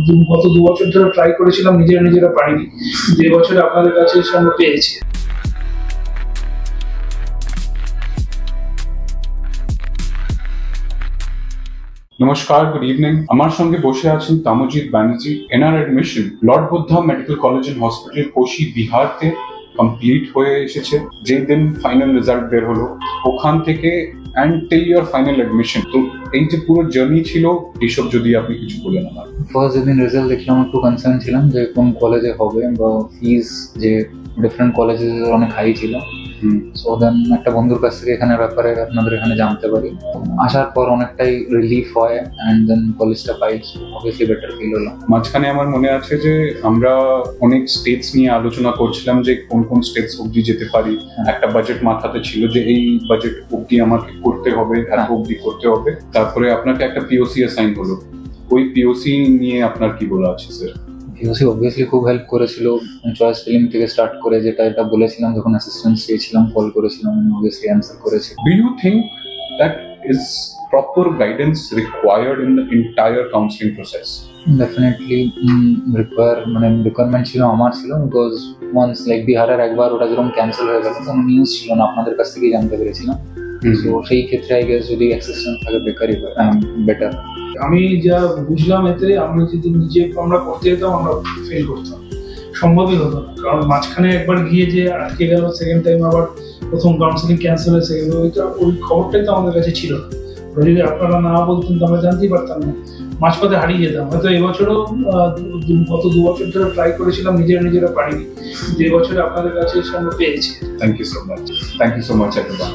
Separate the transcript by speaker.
Speaker 1: গত 2 বছর ধরে ট্রাই করেছিলাম, নিজেরা পারিনি। যে বছরে আপনাদের কাছে এসে আমরা পেয়েছি।
Speaker 2: নমস্কার, গুড ইভিনিং। আমার সঙ্গে বসে আছেন তামজিৎ ব্যানার্জি। এনার admission Lord Buddha medical college and hospital Koshi বিহারতে কমপ্লিট হয়ে এসেছে। যেই দিন ফাইনাল রেজাল্ট বের হলো ওখান থেকে and till your final admission, তো এই যে পুরো জার্নি ছিল এইসব যদি আপনি কিছু বলেন। আমার
Speaker 3: ফার্স্ট যেদিন রেজাল্ট দেখলাম একটু কনসার্ন ছিলাম যে কোন কলেজে হবে বা ফিস যে ডিফারেন্ট কলেজে অনেক হাই ছিল। সো দেন একটা বন্ধুর কাছ থেকে এখানে ব্যাপারে আপনাদের এখানে জানতে পারি, আসার পর অনেকটাই রিলিফ হয় অ্যান্ড দেন কলেজটা পাই, অবভিয়াসলি বেটার ফিল হলো।
Speaker 2: মাঝখানে আমার মনে আছে যে আমরা অনেক স্টেটস নিয়ে আলোচনা করছিলাম যে কোন কোন স্টেটস অব্দি যেতে পারি। একটা বাজেট মাথাতে ছিল যে এই বাজেট অব্দি আমাকে করতে হবে, এত অব্দি করতে হবে। তারপরে আপনাকে একটা পিওসি অ্যাসাইন হলো, ওই পিওসি নিয়ে আপনার কি বলা আছে স্যার?
Speaker 3: পিওসি অবভিয়াসলি খুব হেল্প করেছিল, চয়েস ফিলিং থেকে স্টার্ট করে যেটা বলেছিলাম, যখন অ্যাসিস্ট্যান্স চেয়েছিলাম কল করেছিলাম, অবভিয়াসলি অ্যান্সার করেছি।
Speaker 2: Do you think that is proper guidance required in the entire counseling process?
Speaker 3: Definitely requirement ছিল, আমার ছিল, বিকজ ওয়ান্স লাইক বিহারের একবার ওটা যেরকম ক্যান্সেল হয়ে গেল তখন নিউজ ছিল না, আপনাদের কাছ থেকেই জানতে পেরেছিলাম। তো সেই ক্ষেত্রে আই গেস যদি অ্যাসিস্ট্যান্ট থাকে বেটার।
Speaker 1: আমি যা বুঝলাম এতে, আমি যদি আমরা করতে যেতাম আমরা ফেল করতাম, সম্ভবই হতো না। কারণ মাঝখানে একবার গিয়ে যে আটকে গেল, সেকেন্ড টাইম আবার প্রথম কাউন্সিলিং ক্যান্সেল হয়েছে, ওই খবরটাই তো আমাদের কাছে ছিল না। যদি আপনারা না বলতেন তো আমরা জানতেই পারতাম না, মাঝপথে হারিয়ে যেতাম। হয়তো এবছরও গত 2 বছর ধরে ট্রাই করেছিলাম, নিজেরা পারিনি। যে বছরে আপনাদের কাছে এসে আমরা পেয়েছি।
Speaker 2: Thank you so much, thank you so much everyone.